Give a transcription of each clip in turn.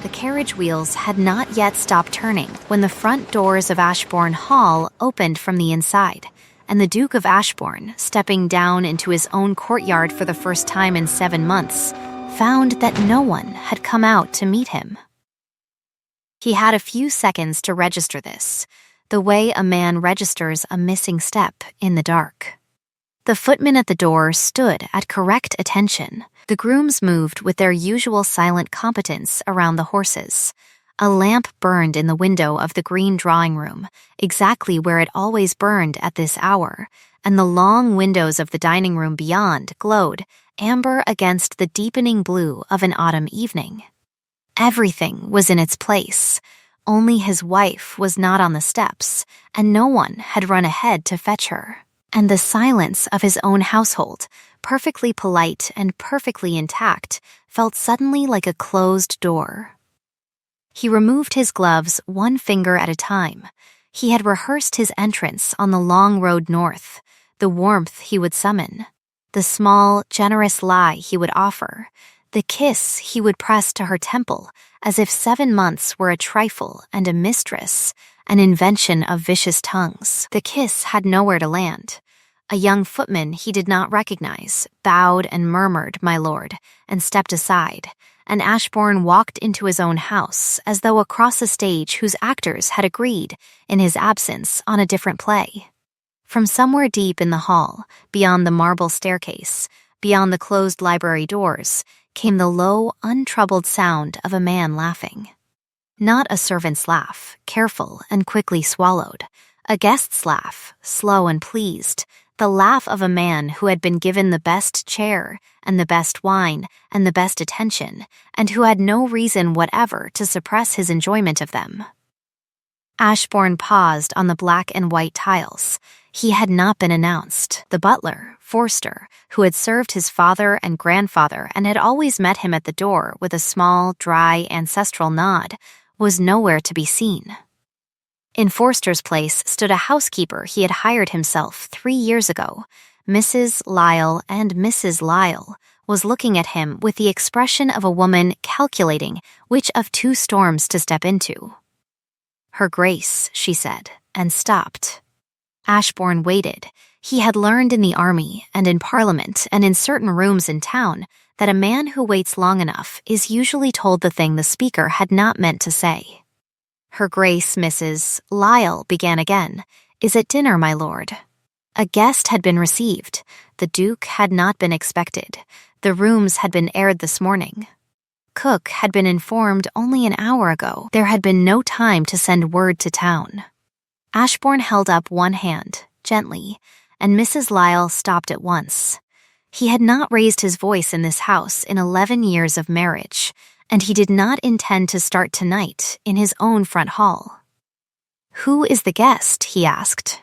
The carriage wheels had not yet stopped turning when the front doors of Ashbourne Hall opened from the inside, and the Duke of Ashbourne, stepping down into his own courtyard for the first time in 7 months, found that no one had come out to meet him. He had a few seconds to register this, the way a man registers a missing step in the dark. The footman at the door stood at correct attention. The grooms moved with their usual silent competence around the horses. A lamp burned in the window of the green drawing room, exactly where it always burned at this hour, and the long windows of the dining room beyond glowed, amber against the deepening blue of an autumn evening. Everything was in its place. Only his wife was not on the steps, and no one had run ahead to fetch her. And the silence of his own household, perfectly polite and perfectly intact, felt suddenly like a closed door. He removed his gloves one finger at a time. He had rehearsed his entrance on the long road north, the warmth he would summon, the small, generous lie he would offer, the kiss he would press to her temple, as if 7 months were a trifle and a mistress, an invention of vicious tongues. The kiss had nowhere to land. A young footman he did not recognize bowed and murmured, "My lord," and stepped aside, and Ashbourne walked into his own house as though across a stage whose actors had agreed, in his absence, on a different play. From somewhere deep in the hall, beyond the marble staircase, beyond the closed library doors, came the low, untroubled sound of a man laughing. Not a servant's laugh, careful and quickly swallowed. A guest's laugh, slow and pleased. The laugh of a man who had been given the best chair, and the best wine, and the best attention, and who had no reason whatever to suppress his enjoyment of them. Ashbourne paused on the black and white tiles. He had not been announced. The butler, Forster, who had served his father and grandfather and had always met him at the door with a small, dry, ancestral nod, was nowhere to be seen. In Forster's place stood a housekeeper he had hired himself 3 years ago. Mrs. Lyle, and Mrs. Lyle was looking at him with the expression of a woman calculating which of 2 storms to step into. "Her Grace," she said, and stopped. Ashbourne waited. He had learned in the army and in Parliament and in certain rooms in town that a man who waits long enough is usually told the thing the speaker had not meant to say. "Her Grace, Mrs. Lyle," began again, "is at dinner, my lord." A guest had been received. The Duke had not been expected. The rooms had been aired this morning. Cook had been informed only an hour ago. There had been no time to send word to town. Ashbourne held up one hand, gently, and Mrs. Lyle stopped at once. He had not raised his voice in this house in 11 years of marriage, and he did not intend to start tonight in his own front hall. "Who is the guest?" he asked.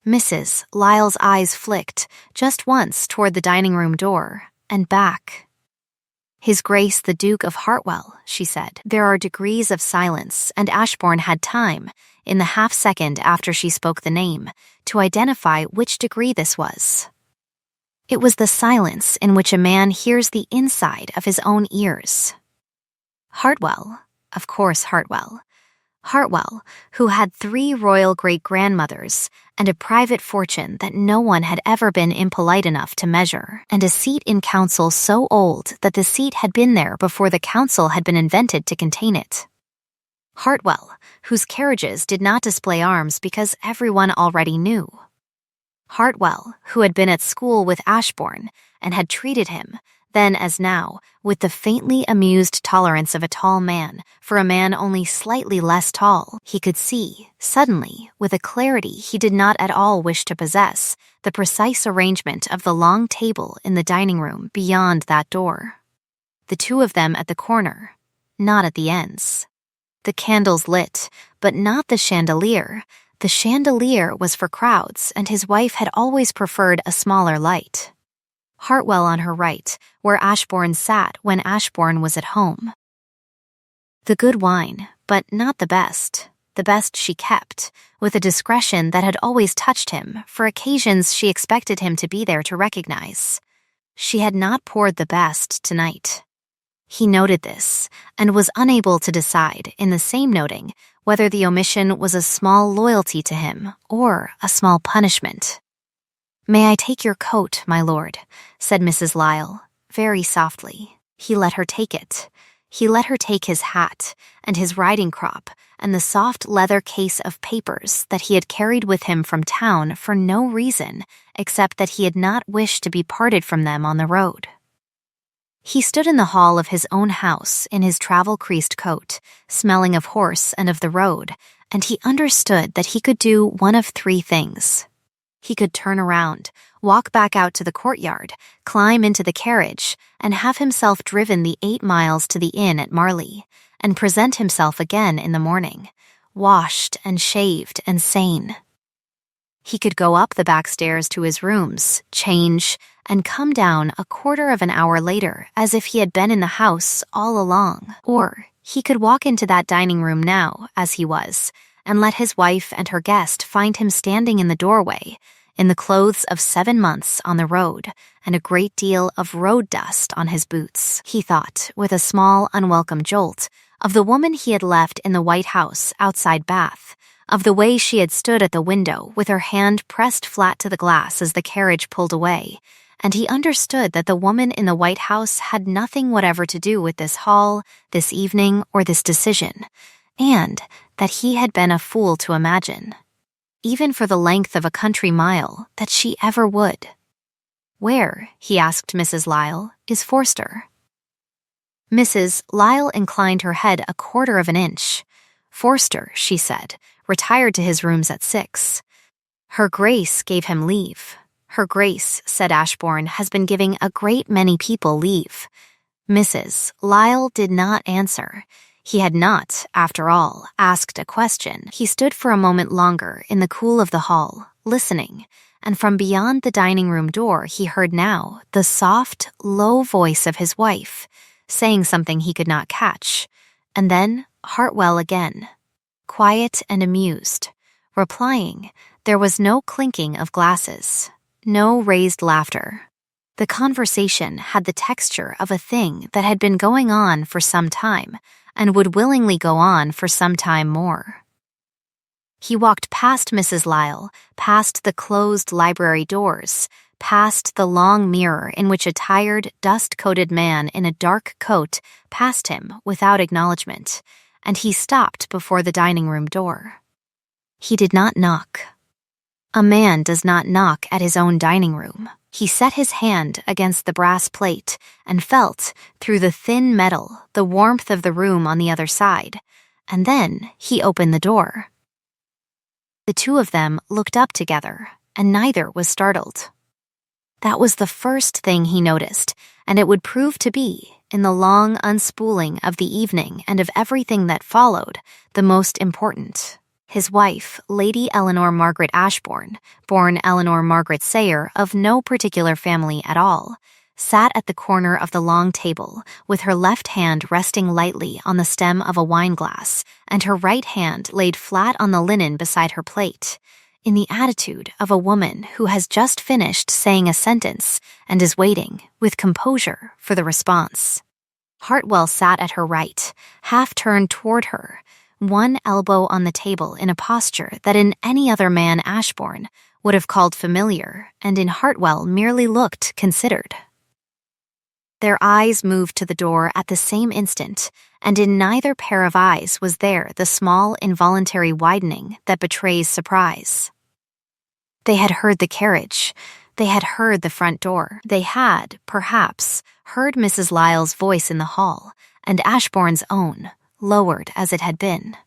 Mrs. Lyle's eyes flicked just once toward the dining room door, and back. "His Grace the Duke of Hartwell," she said. There are degrees of silence, and Ashbourne had time, in the half-second after she spoke the name, to identify which degree this was. It was the silence in which a man hears the inside of his own ears. Hartwell, of course Hartwell. Hartwell, who had 3 royal great-grandmothers and a private fortune that no one had ever been impolite enough to measure, and a seat in council so old that the seat had been there before the council had been invented to contain it. Hartwell, whose carriages did not display arms because everyone already knew. Hartwell, who had been at school with Ashbourne and had treated him, then as now, with the faintly amused tolerance of a tall man for a man only slightly less tall. He could see, suddenly, with a clarity he did not at all wish to possess, the precise arrangement of the long table in the dining room beyond that door. The 2 of them at the corner, not at the ends. The candles lit, but not the chandelier. The chandelier was for crowds, and his wife had always preferred a smaller light. Hartwell on her right, where Ashbourne sat when Ashbourne was at home. The good wine, but not the best she kept, with a discretion that had always touched him for occasions she expected him to be there to recognize. She had not poured the best tonight. He noted this, and was unable to decide, in the same noting, whether the omission was a small loyalty to him or a small punishment. "May I take your coat, my lord?" said Mrs. Lyle, very softly. He let her take it. He let her take his hat, and his riding crop, and the soft leather case of papers that he had carried with him from town for no reason except that he had not wished to be parted from them on the road. He stood in the hall of his own house in his travel-creased coat, smelling of horse and of the road, and he understood that he could do one of three things. He could turn around, walk back out to the courtyard, climb into the carriage, and have himself driven the 8 miles to the inn at Marley, and present himself again in the morning, washed and shaved and sane. He could go up the back stairs to his rooms, change, and come down a quarter of an hour later as if he had been in the house all along. Or he could walk into that dining room now, as he was, and let his wife and her guest find him standing in the doorway, in the clothes of 7 months on the road, and a great deal of road dust on his boots. He thought, with a small, unwelcome jolt, of the woman he had left in the White House outside Bath, of the way she had stood at the window with her hand pressed flat to the glass as the carriage pulled away, and he understood that the woman in the White House had nothing whatever to do with this hall, this evening, or this decision, and that he had been a fool to imagine, even for the length of a country mile, that she ever would. "Where," he asked Mrs. Lyle, "is Forster?" Mrs. Lyle inclined her head a quarter of an inch. "Forster," she said, "retired to his rooms at 6. Her Grace gave him leave." "Her Grace," said Ashbourne, "has been giving a great many people leave." Mrs. Lyle did not answer. He had not, after all, asked a question. He stood for a moment longer in the cool of the hall, listening, and from beyond the dining room door he heard now the soft, low voice of his wife, saying something he could not catch, and then Hartwell again, quiet and amused, replying. There was no clinking of glasses, no raised laughter. The conversation had the texture of a thing that had been going on for some time, and would willingly go on for some time more. He walked past Mrs. Lyle, past the closed library doors, past the long mirror in which a tired, dust-coated man in a dark coat passed him without acknowledgement, and he stopped before the dining room door. He did not knock. A man does not knock at his own dining room. He set his hand against the brass plate and felt, through the thin metal, the warmth of the room on the other side, and then he opened the door. The two of them looked up together, and neither was startled. That was the first thing he noticed, and it would prove to be, in the long unspooling of the evening and of everything that followed, the most important. His wife, Lady Eleanor Margaret Ashbourne, born Eleanor Margaret Sayer, of no particular family at all, sat at the corner of the long table, with her left hand resting lightly on the stem of a wineglass, and her right hand laid flat on the linen beside her plate, in the attitude of a woman who has just finished saying a sentence and is waiting, with composure, for the response. Hartwell sat at her right, half turned toward her, one elbow on the table in a posture that in any other man Ashbourne would have called familiar, and in Hartwell merely looked considered. Their eyes moved to the door at the same instant, and in neither pair of eyes was there the small involuntary widening that betrays surprise. They had heard the carriage. They had heard the front door. They had, perhaps, heard Mrs. Lyle's voice in the hall, and Ashbourne's own, lowered as it had been.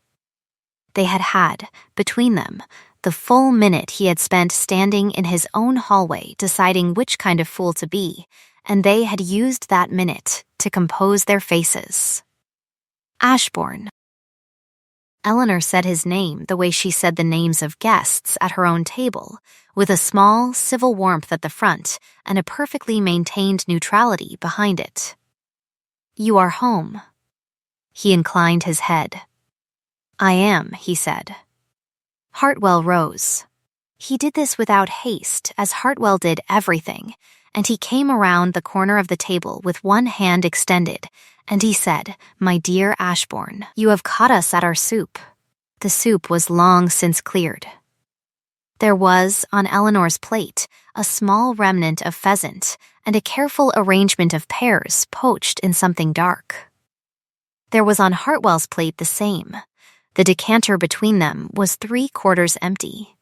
They had had, between them, the full minute he had spent standing in his own hallway deciding which kind of fool to be, and they had used that minute to compose their faces. Ashbourne. Eleanor said his name the way she said the names of guests at her own table, with a small, civil warmth at the front and a perfectly maintained neutrality behind it. "You are home." He inclined his head. "I am," he said. Hartwell rose. He did this without haste, as Hartwell did everything, and he came around the corner of the table with one hand extended, and he said, "My dear Ashbourne, you have caught us at our soup." The soup was long since cleared. There was, on Eleanor's plate, a small remnant of pheasant and a careful arrangement of pears poached in something dark. There was on Hartwell's plate the same. The decanter between them was 3/4 empty.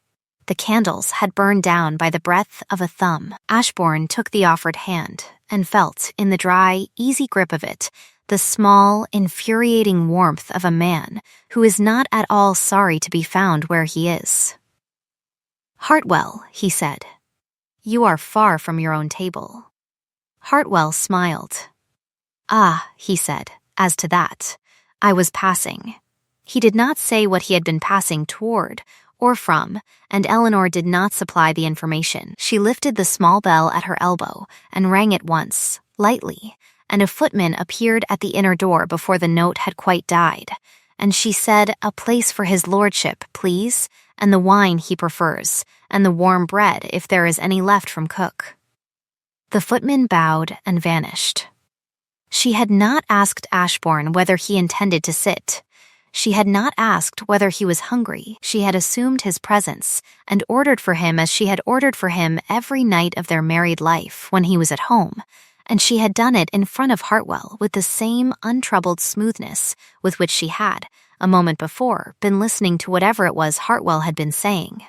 The candles had burned down by the breadth of a thumb. Ashbourne took the offered hand and felt, in the dry, easy grip of it, the small, infuriating warmth of a man who is not at all sorry to be found where he is. "Hartwell," he said, "you are far from your own table." Hartwell smiled. "Ah," he said, "as to that, I was passing." He did not say what he had been passing toward or from, and Eleanor did not supply the information. She lifted the small bell at her elbow and rang it once, lightly, and a footman appeared at the inner door before the note had quite died, and she said, "A place for his lordship, please, and the wine he prefers, and the warm bread if there is any left from cook." The footman bowed and vanished. She had not asked Ashbourne whether he intended to sit. She had not asked whether he was hungry. She had assumed his presence and ordered for him as she had ordered for him every night of their married life when he was at home, and she had done it in front of Hartwell with the same untroubled smoothness with which she had, a moment before, been listening to whatever it was Hartwell had been saying.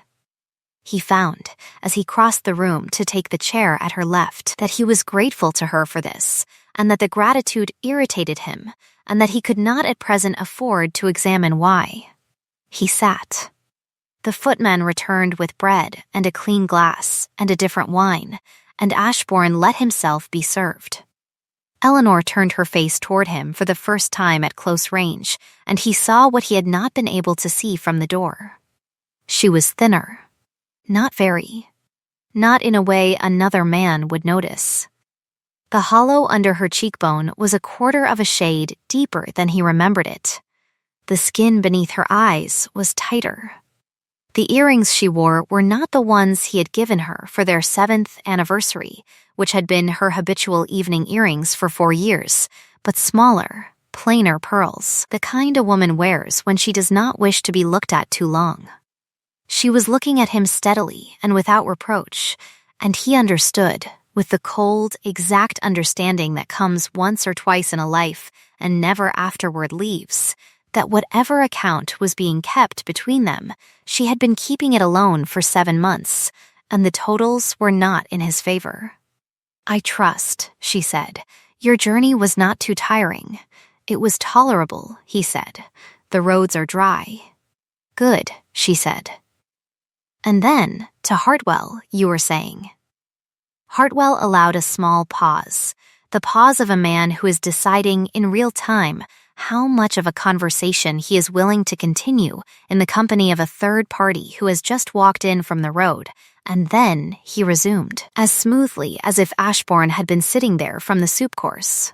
He found, as he crossed the room to take the chair at her left, that he was grateful to her for this, and that the gratitude irritated him, and that he could not at present afford to examine why. He sat. The footman returned with bread and a clean glass and a different wine, and Ashbourne let himself be served. Eleanor turned her face toward him for the first time at close range, and he saw what he had not been able to see from the door. She was thinner. Not very. Not in a way another man would notice. The hollow under her cheekbone was 1/4 of a shade deeper than he remembered it. The skin beneath her eyes was tighter. The earrings she wore were not the ones he had given her for their 7th anniversary, which had been her habitual evening earrings for 4 years, but smaller, plainer pearls, the kind a woman wears when she does not wish to be looked at too long. She was looking at him steadily and without reproach, and he understood, with the cold, exact understanding that comes once or twice in a life and never afterward leaves, that whatever account was being kept between them, she had been keeping it alone for 7 months, and the totals were not in his favor. "I trust," she said, "your journey was not too tiring." "It was tolerable," he said. "The roads are dry." "Good," she said. "And then, to Hartwell, you were saying." Hartwell allowed a small pause, the pause of a man who is deciding in real time how much of a conversation he is willing to continue in the company of a third party who has just walked in from the road, and then he resumed, as smoothly as if Ashbourne had been sitting there from the soup course.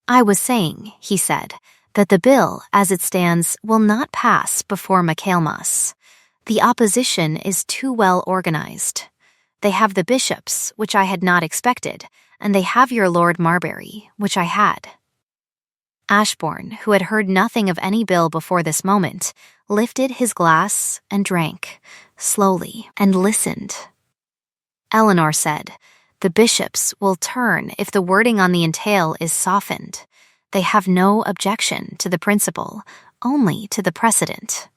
"I was saying," he said, "that the bill, as it stands, will not pass before Michaelmas. The opposition is too well organized. They have the bishops, which I had not expected, and they have your Lord Marbury, which I had." Ashbourne, who had heard nothing of any bill before this moment, lifted his glass and drank, slowly, and listened. Eleanor said, "The bishops will turn if the wording on the entail is softened. They have no objection to the principle, only to the precedent."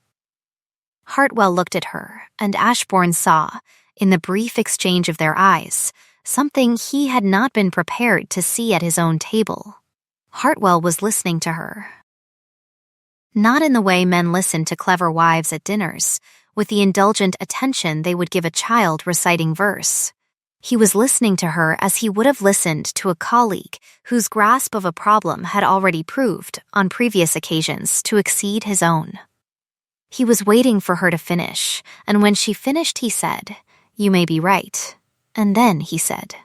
Hartwell looked at her, and Ashbourne saw, in the brief exchange of their eyes, something he had not been prepared to see at his own table. Hartwell was listening to her. Not in the way men listen to clever wives at dinners, with the indulgent attention they would give a child reciting verse. He was listening to her as he would have listened to a colleague whose grasp of a problem had already proved, on previous occasions, to exceed his own. He was waiting for her to finish, and when she finished he said, "You may be right." And then he said,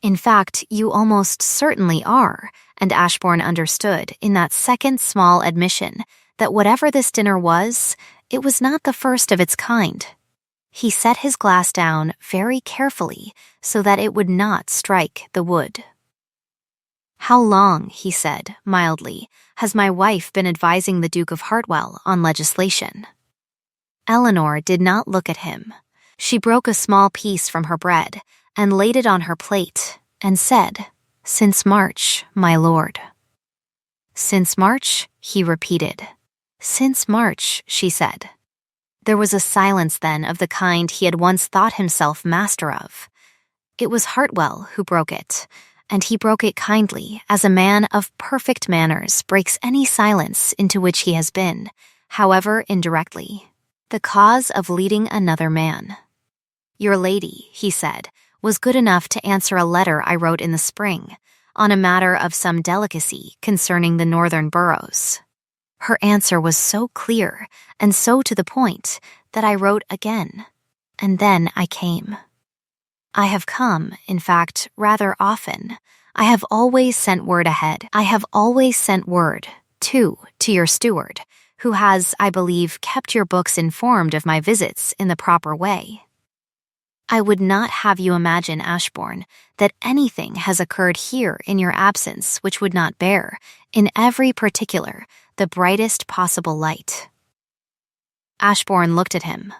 "In fact, you almost certainly are," and Ashbourne understood, in that second small admission, that whatever this dinner was, it was not the first of its kind. He set his glass down very carefully so that it would not strike the wood. "How long," he said, mildly, "has my wife been advising the Duke of Hartwell on legislation?" Eleanor did not look at him. She broke a small piece from her bread and laid it on her plate and said, "Since March, my lord." "Since March?" he repeated. "Since March," she said. There was a silence then of the kind he had once thought himself master of. It was Hartwell who broke it, and he broke it kindly, as a man of perfect manners breaks any silence into which he has been, however indirectly, the cause of leading another man. "Your lady," he said, "was good enough to answer a letter I wrote in the spring, on a matter of some delicacy concerning the northern boroughs. Her answer was so clear and so to the point that I wrote again, and then I came. I have come, in fact, rather often. I have always sent word ahead. I have always sent word, too, to your steward, who has, I believe, kept your books informed of my visits in the proper way. I would not have you imagine, Ashbourne, that anything has occurred here in your absence which would not bear, in every particular, the brightest possible light." Ashbourne looked at him.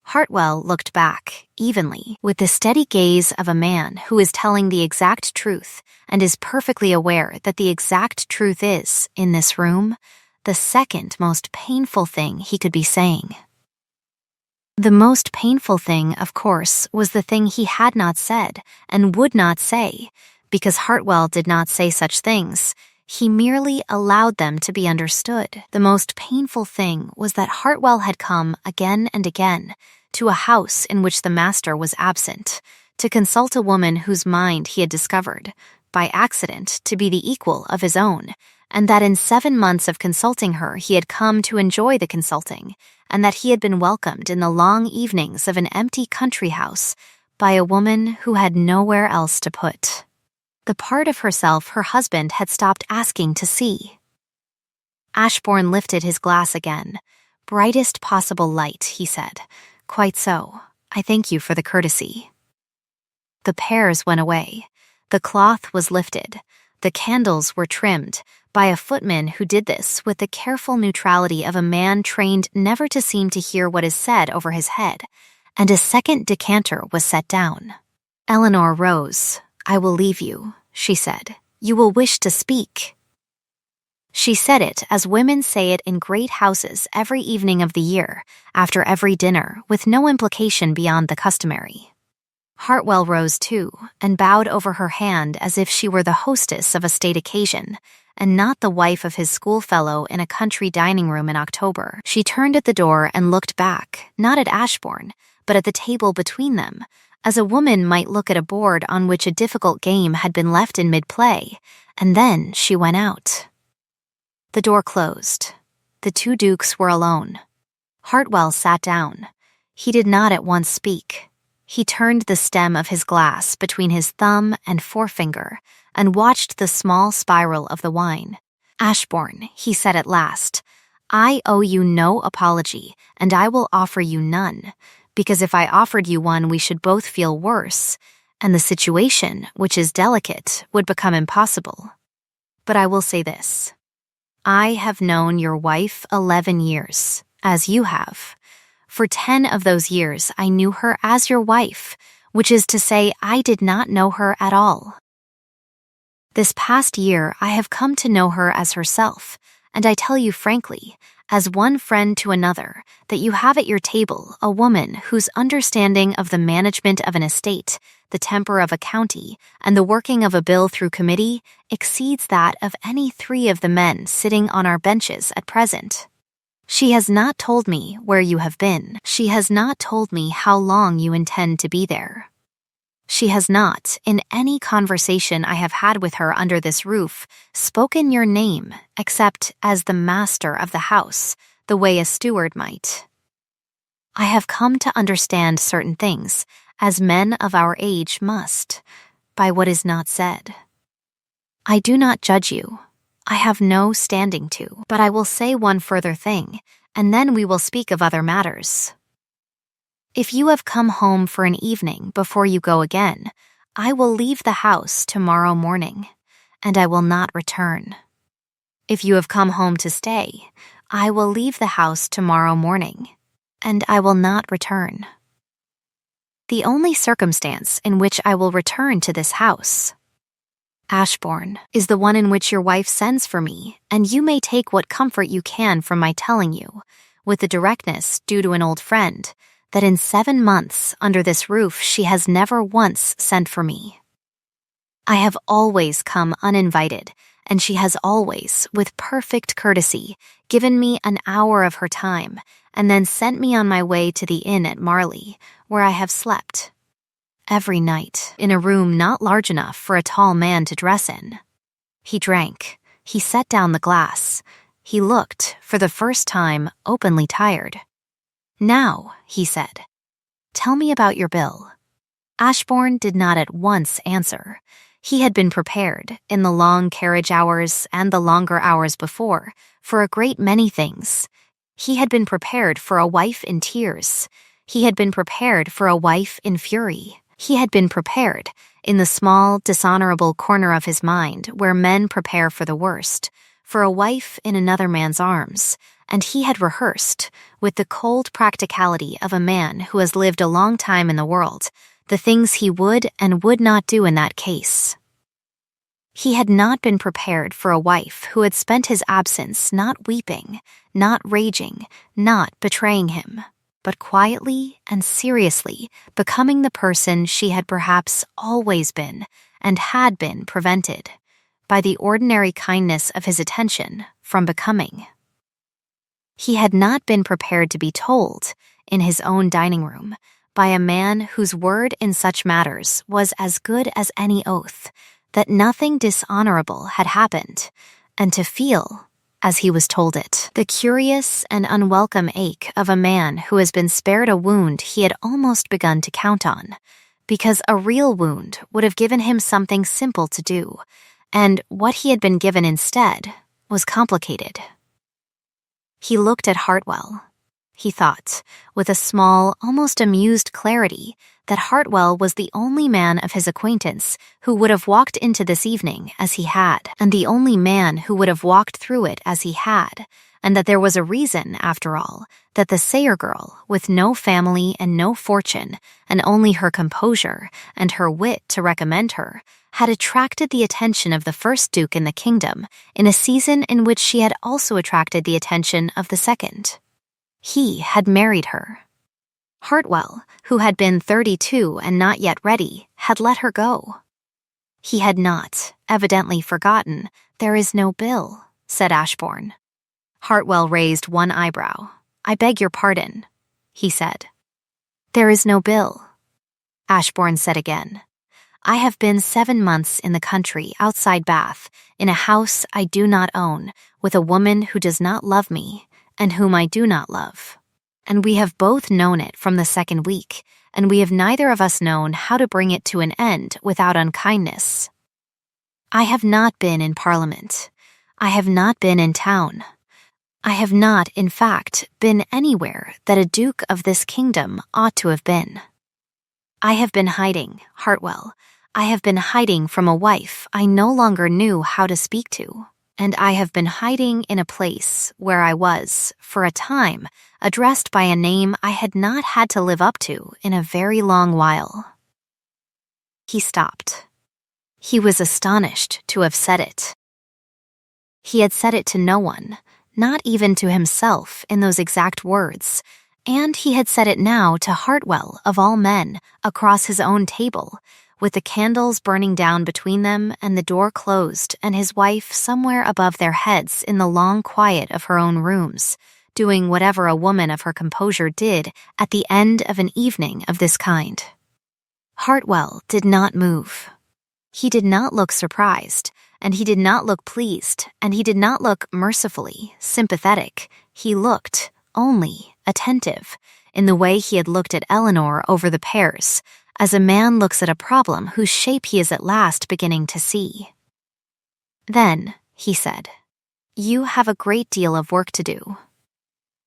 Hartwell looked back, evenly, with the steady gaze of a man who is telling the exact truth and is perfectly aware that the exact truth is, in this room, the second most painful thing he could be saying. The most painful thing, of course, was the thing he had not said and would not say, because Hartwell did not say such things. He merely allowed them to be understood. The most painful thing was that Hartwell had come again and again to a house in which the master was absent, to consult a woman whose mind he had discovered, by accident, to be the equal of his own, and that in 7 months of consulting her he had come to enjoy the consulting, and that he had been welcomed in the long evenings of an empty country house by a woman who had nowhere else to put the part of herself her husband had stopped asking to see. Ashbourne lifted his glass again. "Brightest possible light," he said. "Quite so. I thank you for the courtesy." The pears went away. The cloth was lifted. The candles were trimmed by a footman who did this with the careful neutrality of a man trained never to seem to hear what is said over his head, and a second decanter was set down. Eleanor rose. "I will leave you," she said. "You will wish to speak." She said it as women say it in great houses every evening of the year, after every dinner, with no implication beyond the customary. Hartwell rose too, and bowed over her hand as if she were the hostess of a state occasion, and not the wife of his schoolfellow in a country dining room in October. She turned at the door and looked back, not at Ashbourne, but at the table between them, as a woman might look at a board on which a difficult game had been left in mid-play, and then she went out. The door closed. The two dukes were alone. Hartwell sat down. He did not at once speak. He turned the stem of his glass between his thumb and forefinger and watched the small spiral of the wine. "Ashbourne," he said at last, "I owe you no apology, and I will offer you none, because if I offered you one we should both feel worse, and the situation, which is delicate, would become impossible. But I will say this. I have known your wife 11 years, as you have. For 10 of those years I knew her as your wife, which is to say I did not know her at all. This past year I have come to know her as herself, and I tell you frankly, as one friend to another, that you have at your table a woman whose understanding of the management of an estate, the temper of a county, and the working of a bill through committee exceeds that of any 3 of the men sitting on our benches at present. She has not told me where you have been. She has not told me how long you intend to be there. She has not, in any conversation I have had with her under this roof, spoken your name, except as the master of the house, the way a steward might. I have come to understand certain things, as men of our age must, by what is not said. I do not judge you. I have no standing to, but I will say one further thing, and then we will speak of other matters. If you have come home for an evening before you go again, I will leave the house tomorrow morning, and I will not return. If you have come home to stay, I will leave the house tomorrow morning, and I will not return. The only circumstance in which I will return to this house, Ashbourne, is the one in which your wife sends for me, and you may take what comfort you can from my telling you, with the directness due to an old friend, that in 7 months under this roof she has never once sent for me. I have always come uninvited, and she has always, with perfect courtesy, given me an hour of her time, and then sent me on my way to the inn at Marley, where I have slept every night, in a room not large enough for a tall man to dress in. He drank. He set down the glass. He looked, for the first time, openly tired. "Now," he said, "tell me about your bill." Ashbourne did not at once answer. He had been prepared, in the long carriage hours and the longer hours before, for a great many things. He had been prepared for a wife in tears. He had been prepared for a wife in fury. He had been prepared, in the small, dishonorable corner of his mind where men prepare for the worst, for a wife in another man's arms, and he had rehearsed, with the cold practicality of a man who has lived a long time in the world, the things he would and would not do in that case. He had not been prepared for a wife who had spent his absence not weeping, not raging, not betraying him, but quietly and seriously becoming the person she had perhaps always been and had been prevented, by the ordinary kindness of his attention, from becoming. He had not been prepared to be told, in his own dining room, by a man whose word in such matters was as good as any oath, that nothing dishonorable had happened, and to feel, as he was told it, the curious and unwelcome ache of a man who has been spared a wound he had almost begun to count on, because a real wound would have given him something simple to do, and what he had been given instead was complicated. He looked at Hartwell. He thought, with a small, almost amused clarity, that Hartwell was the only man of his acquaintance who would have walked into this evening as he had, and the only man who would have walked through it as he had, and that there was a reason, after all, that the Sayer girl, with no family and no fortune, and only her composure and her wit to recommend her, had attracted the attention of the first duke in the kingdom in a season in which she had also attracted the attention of the second. He had married her. Hartwell, who had been 32 and not yet ready, had let her go. He had not, evidently forgotten. "There is no bill," said Ashbourne. Hartwell raised one eyebrow. "I beg your pardon," he said. "There is no bill." Ashbourne said again, "I have been 7 months in the country outside Bath, in a house I do not own, with a woman who does not love me, and whom I do not love. And we have both known it from the second week, and we have neither of us known how to bring it to an end without unkindness. I have not been in Parliament. I have not been in town. I have not, in fact, been anywhere that a duke of this kingdom ought to have been. I have been hiding, Hartwell. I have been hiding from a wife I no longer knew how to speak to. And I have been hiding in a place where I was, for a time, addressed by a name I had not had to live up to in a very long while." He stopped. He was astonished to have said it. He had said it to no one, not even to himself in those exact words, and he had said it now to Hartwell, of all men, across his own table, with the candles burning down between them and the door closed and his wife somewhere above their heads in the long quiet of her own rooms, doing whatever a woman of her composure did at the end of an evening of this kind. Hartwell did not move. He did not look surprised, and he did not look pleased, and he did not look mercifully sympathetic. He looked only attentive, in the way he had looked at Eleanor over the pears, as a man looks at a problem whose shape he is at last beginning to see. "Then," he said, "you have a great deal of work to do."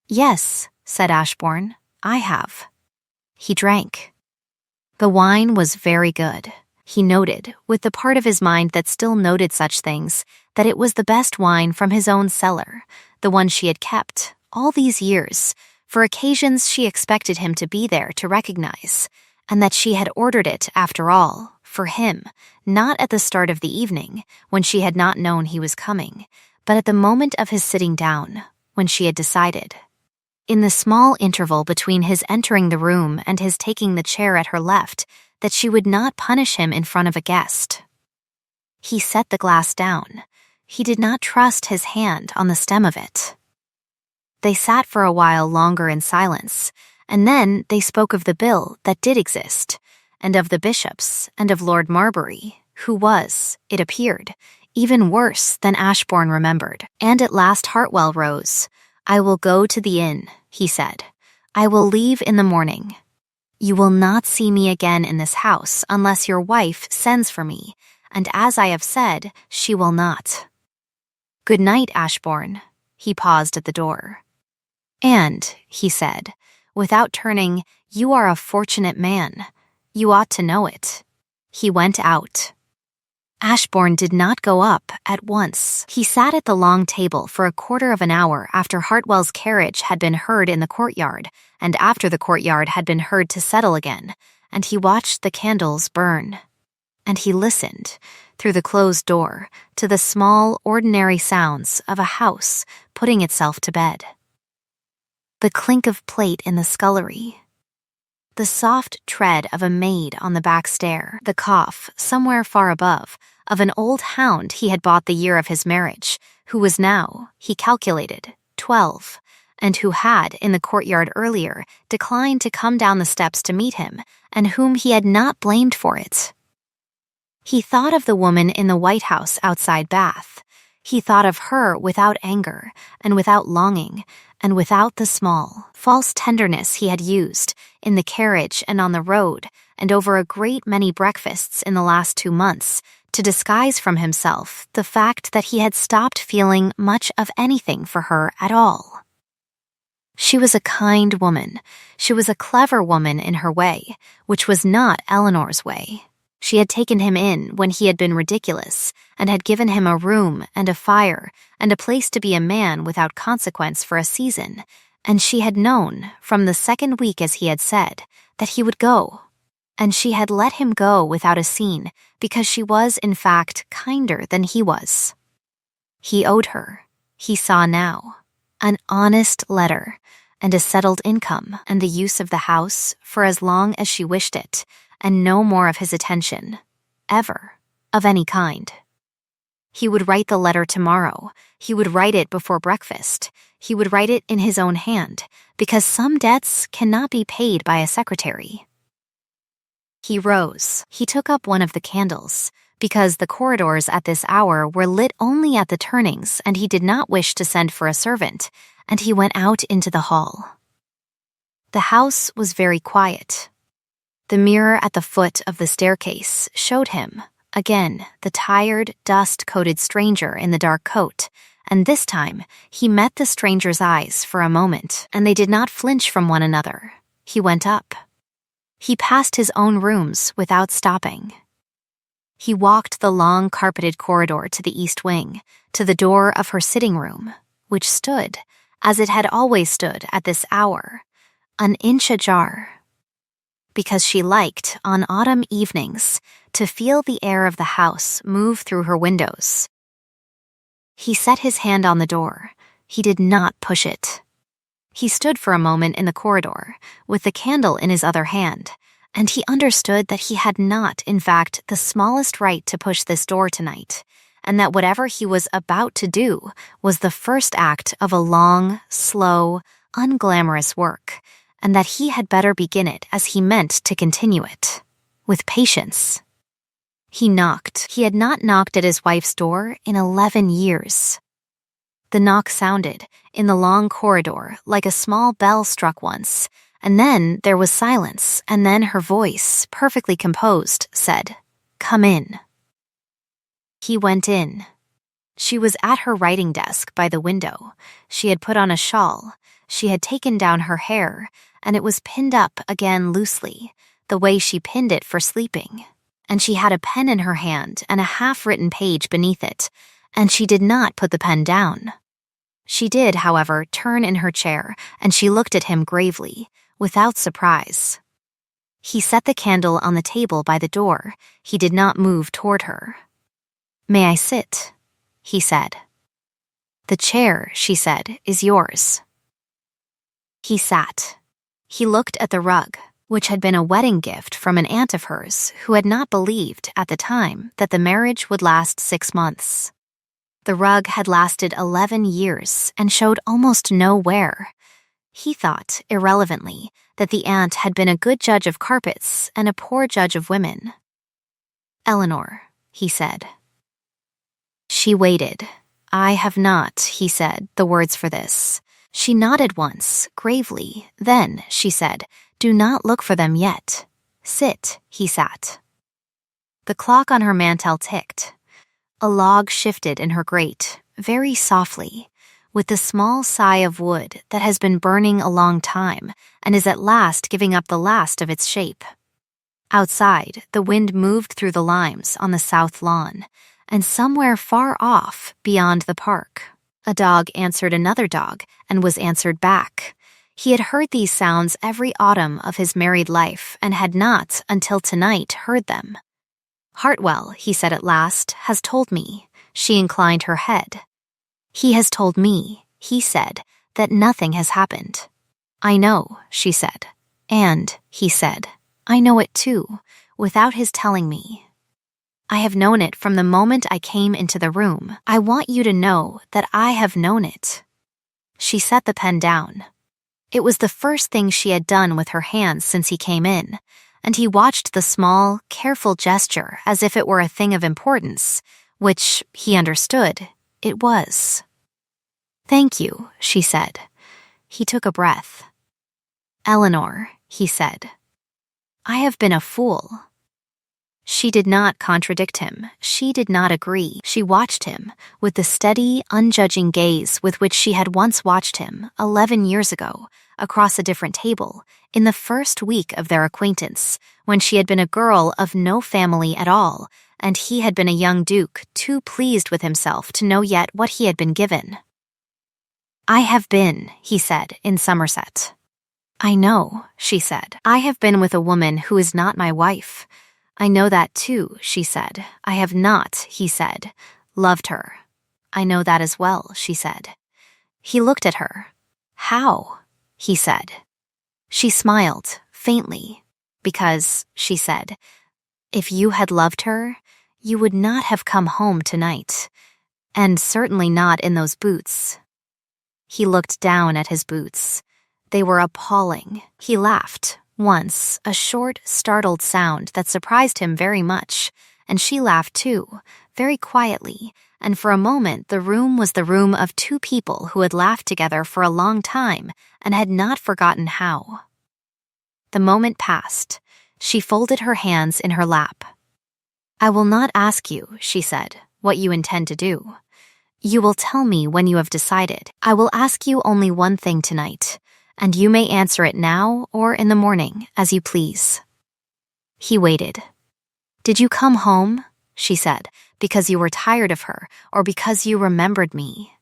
"Yes," said Ashbourne, "I have." He drank. The wine was very good. He noted, with the part of his mind that still noted such things, that it was the best wine from his own cellar, the one she had kept, all these years, for occasions she expected him to be there to recognize, and that she had ordered it, after all, for him, not at the start of the evening, when she had not known he was coming, but at the moment of his sitting down, when she had decided. In the small interval between his entering the room and his taking the chair at her left, that she would not punish him in front of a guest. He set the glass down. He did not trust his hand on the stem of it. They sat for a while longer in silence, and then they spoke of the bill that did exist, and of the bishops, and of Lord Marbury, who was, it appeared, even worse than Ashbourne remembered. And at last Hartwell rose. "I will go to the inn," he said. "I will leave in the morning. You will not see me again in this house unless your wife sends for me, and as I have said, she will not. Good night, Ashbourne." He paused at the door. "And," he said, without turning, "you are a fortunate man. You ought to know it." He went out. Ashbourne did not go up at once. He sat at the long table for a quarter of an hour after Hartwell's carriage had been heard in the courtyard, and after the courtyard had been heard to settle again, and he watched the candles burn. And he listened, through the closed door, to the small, ordinary sounds of a house putting itself to bed. The clink of plate in the scullery, the soft tread of a maid on the back stair, the cough, somewhere far above, of an old hound he had bought the year of his marriage, who was now, he calculated, 12, and who had, in the courtyard earlier, declined to come down the steps to meet him, and whom he had not blamed for it. He thought of the woman in the White House outside Bath. He thought of her without anger, and without longing, and without the small, false tenderness he had used, in the carriage and on the road, and over a great many breakfasts in the last 2 months, to disguise from himself the fact that he had stopped feeling much of anything for her at all. She was a kind woman. She was a clever woman in her way, which was not Eleanor's way. She had taken him in when he had been ridiculous, and had given him a room and a fire and a place to be a man without consequence for a season, and she had known, from the second week as he had said, that he would go. And she had let him go without a scene, because she was, in fact, kinder than he was. He owed her, he saw now, an honest letter, and a settled income, and the use of the house for as long as she wished it, and no more of his attention, ever, of any kind. He would write the letter tomorrow. He would write it before breakfast. He would write it in his own hand, because some debts cannot be paid by a secretary. He rose. He took up one of the candles, because the corridors at this hour were lit only at the turnings, and he did not wish to send for a servant, and he went out into the hall. The house was very quiet. The mirror at the foot of the staircase showed him, again, the tired, dust-coated stranger in the dark coat, and this time he met the stranger's eyes for a moment, and they did not flinch from one another. He went up. He passed his own rooms without stopping. He walked the long carpeted corridor to the east wing, to the door of her sitting room, which stood, as it had always stood at this hour, an inch ajar, because she liked, on autumn evenings, to feel the air of the house move through her windows. He set his hand on the door. He did not push it. He stood for a moment in the corridor, with the candle in his other hand, and he understood that he had not, in fact, the smallest right to push this door tonight, and that whatever he was about to do was the first act of a long, slow, unglamorous work, and that he had better begin it as he meant to continue it, with patience. He knocked. He had not knocked at his wife's door in 11 years. The knock sounded, in the long corridor, like a small bell struck once, and then there was silence, and then her voice, perfectly composed, said, "Come in." He went in. She was at her writing desk by the window. She had put on a shawl. She had taken down her hair, and it was pinned up again loosely, the way she pinned it for sleeping. And she had a pen in her hand and a half-written page beneath it, and she did not put the pen down. She did, however, turn in her chair, and she looked at him gravely, without surprise. He set the candle on the table by the door. He did not move toward her. "May I sit?" he said. "The chair," she said, "is yours." He sat. He looked at the rug, which had been a wedding gift from an aunt of hers who had not believed at the time that the marriage would last 6 months. The rug had lasted 11 years and showed almost no wear. He thought, irrelevantly, that the aunt had been a good judge of carpets and a poor judge of women. "Eleanor," he said. She waited. "I have not," he said, the words for this. She nodded once, gravely. Then, she said, "Do not look for them yet. Sit." He sat. The clock on her mantel ticked. A log shifted in her grate, very softly, with the small sigh of wood that has been burning a long time and is at last giving up the last of its shape. Outside, the wind moved through the limes on the south lawn, and somewhere far off, beyond the park, a dog answered another dog and was answered back. He had heard these sounds every autumn of his married life and had not, until tonight, heard them. "Hartwell," he said at last, "has told me." She inclined her head. "He has told me," he said, "that nothing has happened." "I know," she said. "And," he said, "I know it too, without his telling me. I have known it from the moment I came into the room. I want you to know that I have known it." She set the pen down. It was the first thing she had done with her hands since he came in, and he watched the small, careful gesture as if it were a thing of importance, which, he understood, it was. "Thank you," she said. He took a breath. "Eleanor," he said, "I have been a fool." She did not contradict him. She did not agree. She watched him with the steady, unjudging gaze with which she had once watched him 11 years ago, across a different table, in the first week of their acquaintance, when she had been a girl of no family at all, and he had been a young duke too pleased with himself to know yet what he had been given. "I have been," he said, "in Somerset." "I know," she said. "I have been with a woman who is not my wife." "I know that too," she said. "I have not," he said, "loved her." "I know that as well," she said. He looked at her. "How?" he said. She smiled, faintly, because, she said, "if you had loved her, you would not have come home tonight, and certainly not in those boots." He looked down at his boots. They were appalling. He laughed. Once, a short, startled sound that surprised him very much, and she laughed too, very quietly, and for a moment the room was the room of two people who had laughed together for a long time and had not forgotten how. The moment passed. She folded her hands in her lap. "I will not ask you," she said, "what you intend to do. You will tell me when you have decided. I will ask you only one thing tonight, and you may answer it now or in the morning, as you please." He waited. "Did you come home," she said, "because you were tired of her, or because you remembered me?"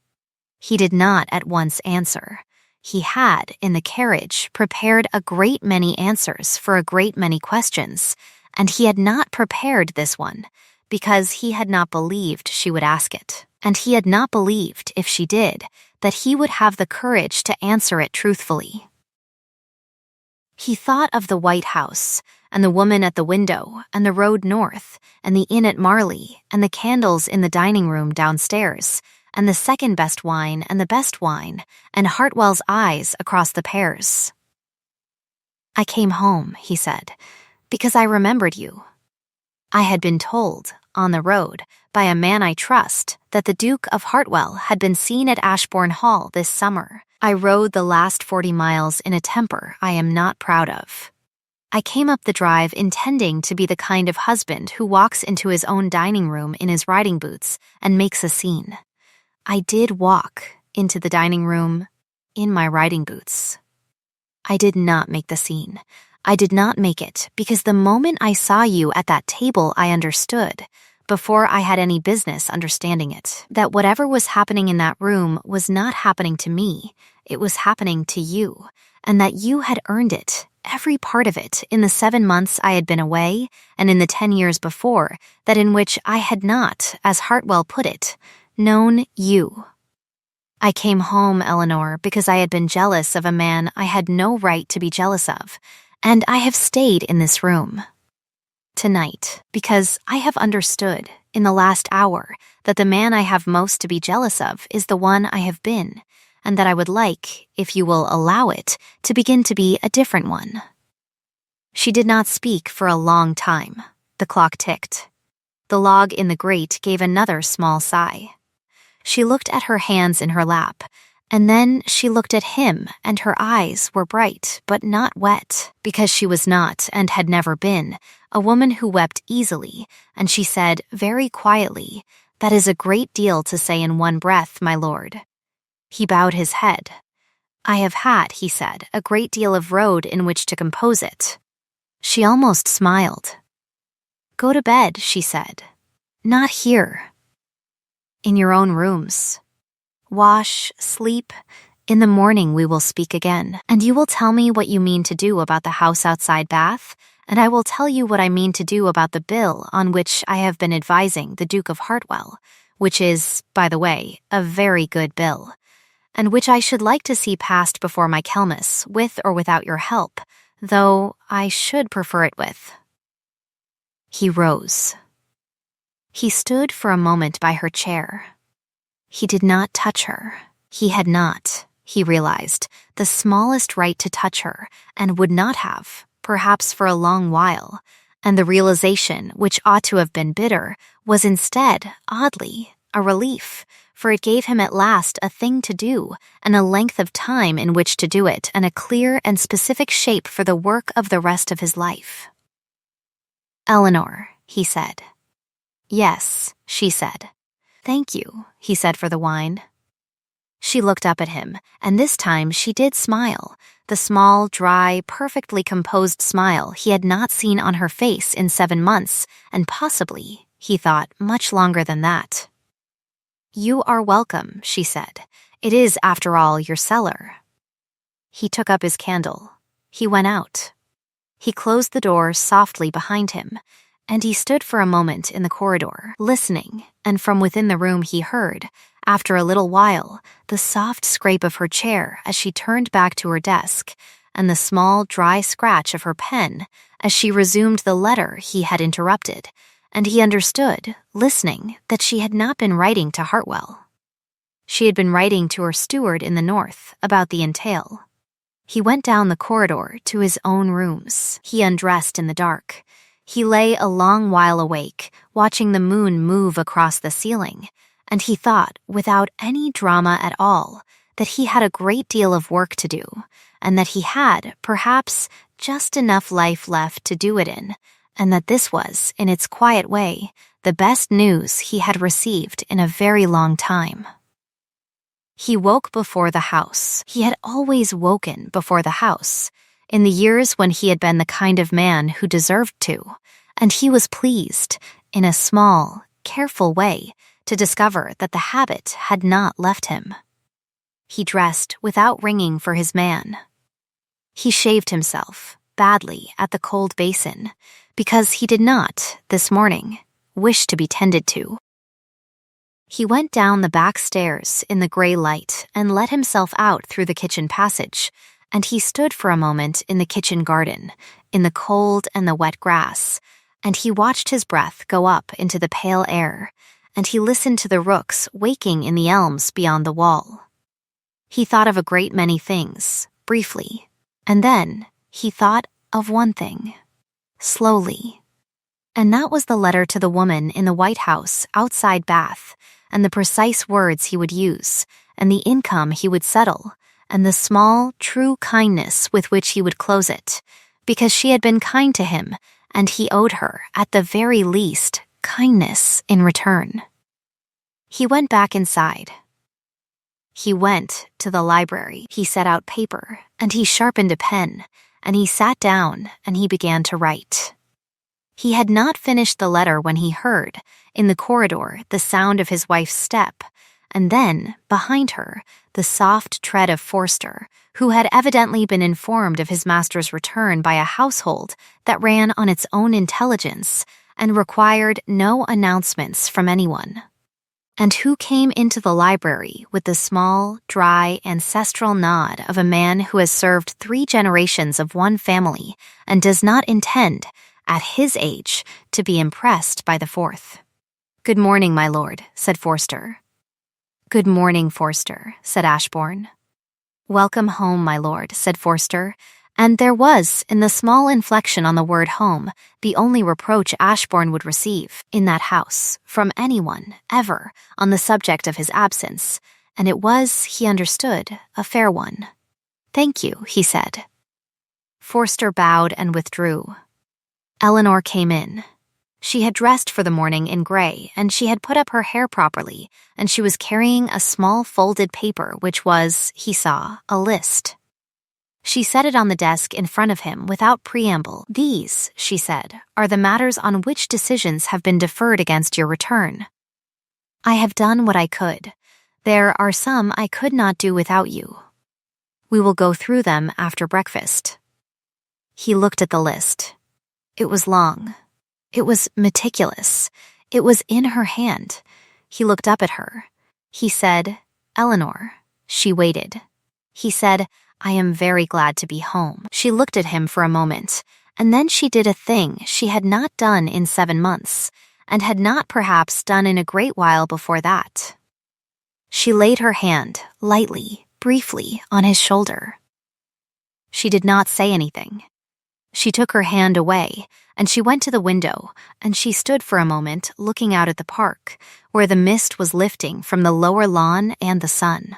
He did not at once answer. He had, in the carriage, prepared a great many answers for a great many questions, and he had not prepared this one, because he had not believed she would ask it, and he had not believed, if she did, that he would have the courage to answer it truthfully. He thought of the White House, and the woman at the window, and the road north, and the inn at Marley, and the candles in the dining room downstairs, and the second best wine and the best wine, and Hartwell's eyes across the pears. "I came home," he said, "because I remembered you. I had been told, on the road, by a man I trust, that the Duke of Hartwell had been seen at Ashbourne Hall this summer. I rode the last 40 miles in a temper I am not proud of. I came up the drive intending to be the kind of husband who walks into his own dining room in his riding boots and makes a scene. I did walk into the dining room in my riding boots. I did not make the scene. I did not make it because the moment I saw you at that table, I understood, before I had any business understanding it, that whatever was happening in that room was not happening to me, it was happening to you, and that you had earned it, every part of it, in the 7 months I had been away, and in the 10 years before, that in which I had not, as Hartwell put it, known you. I came home, Eleanor, because I had been jealous of a man I had no right to be jealous of, and I have stayed in this room tonight because I have understood in the last hour that the man I have most to be jealous of is the one I have been, and that I would like, if you will allow it, to begin to be a different one. She did not speak for a long time. The clock ticked. The log in the grate gave another small sigh. She looked at her hands in her lap, and then she looked at him, and her eyes were bright but not wet, because she was not, and had never been, a woman who wept easily, and she said very quietly, "That is a great deal to say in one breath, my lord." He bowed his head. "I have had," he said, "a great deal of road in which to compose it." She almost smiled. "Go to bed," she said. "Not here. In your own rooms. Wash, sleep. In the morning we will speak again, and you will tell me what you mean to do about the house outside Bath, and I will tell you what I mean to do about the bill on which I have been advising the Duke of Hartwell, which is, by the way, a very good bill, and which I should like to see passed before my Kelmis, with or without your help, though I should prefer it with." He rose. He stood for a moment by her chair. He did not touch her. He had not, he realized, the smallest right to touch her, and would not have, perhaps for a long while, and the realization, which ought to have been bitter, was instead, oddly, a relief, for it gave him at last a thing to do, and a length of time in which to do it, and a clear and specific shape for the work of the rest of his life. "Eleanor," he said. "Yes," she said. "Thank you," he said for the wine. She looked up at him, and this time she did smile, the small, dry, perfectly composed smile he had not seen on her face in 7 months, and possibly, he thought, much longer than that. "You are welcome," she said. "It is, after all, your cellar." He took up his candle. He went out. He closed the door softly behind him, and he stood for a moment in the corridor, listening, and from within the room he heard, after a little while, the soft scrape of her chair as she turned back to her desk, and the small, dry scratch of her pen as she resumed the letter he had interrupted, and he understood, listening, that she had not been writing to Hartwell. She had been writing to her steward in the north about the entail. He went down the corridor to his own rooms. He undressed in the dark. He lay a long while awake, watching the moon move across the ceiling, and he thought, without any drama at all, that he had a great deal of work to do, and that he had, perhaps, just enough life left to do it in, and that this was, in its quiet way, the best news he had received in a very long time. He woke before the house. He had always woken before the house, in the years when he had been the kind of man who deserved to, and he was pleased, in a small, careful way, to discover that the habit had not left him. He dressed without ringing for his man. He shaved himself, badly, at the cold basin, because he did not, this morning, wish to be tended to. He went down the back stairs in the gray light and let himself out through the kitchen passage, and he stood for a moment in the kitchen garden, in the cold and the wet grass, and he watched his breath go up into the pale air, and he listened to the rooks waking in the elms beyond the wall. He thought of a great many things, briefly, and then he thought of one thing, slowly. And that was the letter to the woman in the White House outside Bath, and the precise words he would use, and the income he would settle, and the small, true kindness with which he would close it, because she had been kind to him, and he owed her, at the very least, kindness in return. He went back inside. He went to the library. He set out paper, and he sharpened a pen, and he sat down, and he began to write. He had not finished the letter when he heard, in the corridor, the sound of his wife's step, and then, behind her, the soft tread of Forster, who had evidently been informed of his master's return by a household that ran on its own intelligence and required no announcements from anyone, and who came into the library with the small, dry, ancestral nod of a man who has served 3 generations of one family and does not intend, at his age, to be impressed by the 4th. "Good morning, my lord," said Forster. "Good morning, Forster," said Ashbourne. "Welcome home, my lord," said Forster, and there was, in the small inflection on the word home, the only reproach Ashbourne would receive, in that house, from anyone, ever, on the subject of his absence, and it was, he understood, a fair one. "Thank you," he said. Forster bowed and withdrew. Eleanor came in. She had dressed for the morning in gray, and she had put up her hair properly, and she was carrying a small folded paper which was, he saw, a list. She set it on the desk in front of him without preamble. "These," she said, "are the matters on which decisions have been deferred against your return. I have done what I could. There are some I could not do without you. We will go through them after breakfast." He looked at the list. It was long. It was meticulous. It was in her hand. He looked up at her. He said, "Eleanor." She waited. He said, "I am very glad to be home." She looked at him for a moment, and then she did a thing she had not done in 7 months, and had not perhaps done in a great while before that. She laid her hand, lightly, briefly, on his shoulder. She did not say anything. She took her hand away, and she went to the window, and she stood for a moment looking out at the park, where the mist was lifting from the lower lawn and the sun.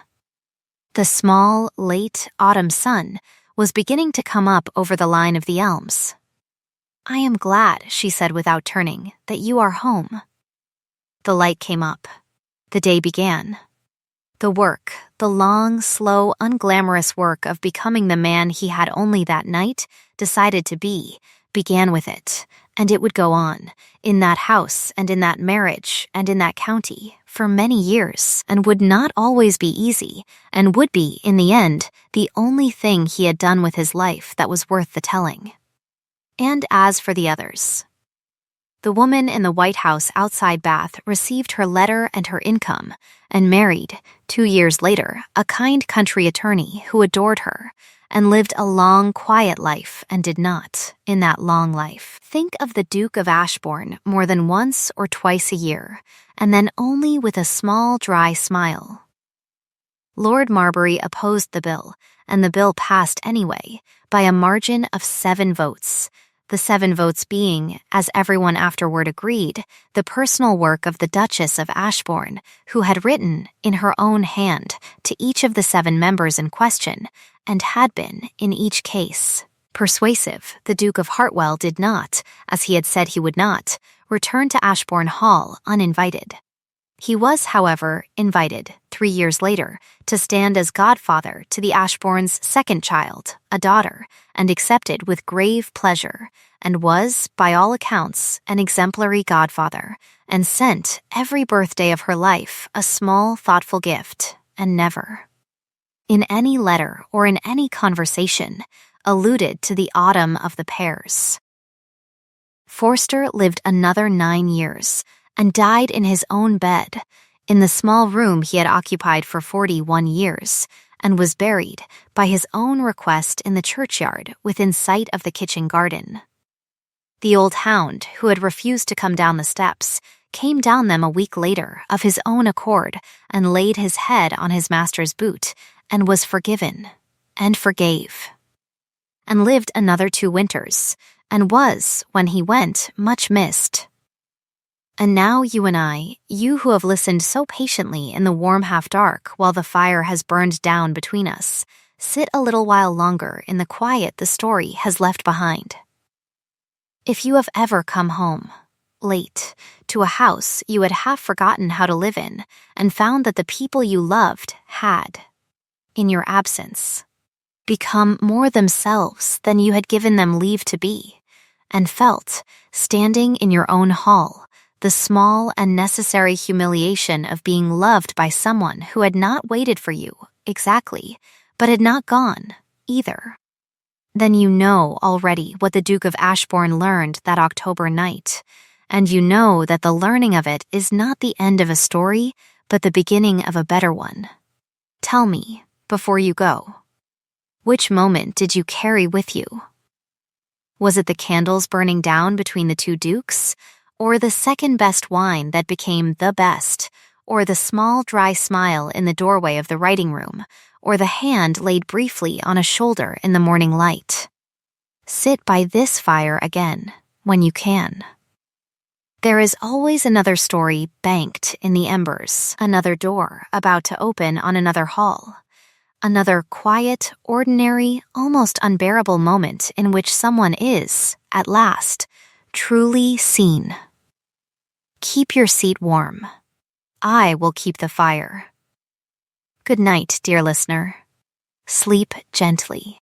The small, late autumn sun was beginning to come up over the line of the elms. "I am glad," she said without turning, "that you are home." The light came up. The day began. The work, the long, slow, unglamorous work of becoming the man he had only that night decided to be, began with it, and it would go on, in that house and in that marriage and in that county, for many years, and would not always be easy, and would be, in the end, the only thing he had done with his life that was worth the telling. And as for the others, the woman in the White House outside Bath received her letter and her income, and married, 2 years later, a kind country attorney who adored her, and lived a long, quiet life and did not, in that long life, think of the Duke of Ashbourne more than once or twice a year, and then only with a small, dry smile. Lord Marbury opposed the bill, and the bill passed anyway, by a margin of 7 votes, the 7 votes being, as everyone afterward agreed, the personal work of the Duchess of Ashbourne, who had written, in her own hand, to each of the 7 members in question, and had been, in each case, persuasive. The Duke of Hartwell did not, as he had said he would not, return to Ashbourne Hall uninvited. He was, however, invited, 3 years later, to stand as godfather to the Ashbournes' second child, a daughter, and accepted with grave pleasure, and was, by all accounts, an exemplary godfather, and sent, every birthday of her life, a small, thoughtful gift, and never, in any letter or in any conversation, alluded to the autumn of the pairs. Forster lived another 9 years, and died in his own bed, in the small room he had occupied for 41 years, and was buried, by his own request, in the churchyard within sight of the kitchen garden. The old hound, who had refused to come down the steps, came down them a week later, of his own accord, and laid his head on his master's boot, and was forgiven, and forgave, and lived another 2 winters, and was, when he went, much missed. And now you and I, you who have listened so patiently in the warm half-dark while the fire has burned down between us, sit a little while longer in the quiet the story has left behind. If you have ever come home, late, to a house you had half forgotten how to live in and found that the people you loved had, in your absence, become more themselves than you had given them leave to be, and felt, standing in your own hall, the small and necessary humiliation of being loved by someone who had not waited for you, exactly, but had not gone, either. Then you know already what the Duke of Ashbourne learned that October night, and you know that the learning of it is not the end of a story, but the beginning of a better one. Tell me, before you go, which moment did you carry with you? Was it the candles burning down between the two dukes, or the second-best wine that became the best, or the small dry smile in the doorway of the writing room, or the hand laid briefly on a shoulder in the morning light? Sit by this fire again, when you can. There is always another story banked in the embers, another door about to open on another hall, another quiet, ordinary, almost unbearable moment in which someone is, at last, truly seen. Keep your seat warm. I will keep the fire. Good night, dear listener. Sleep gently.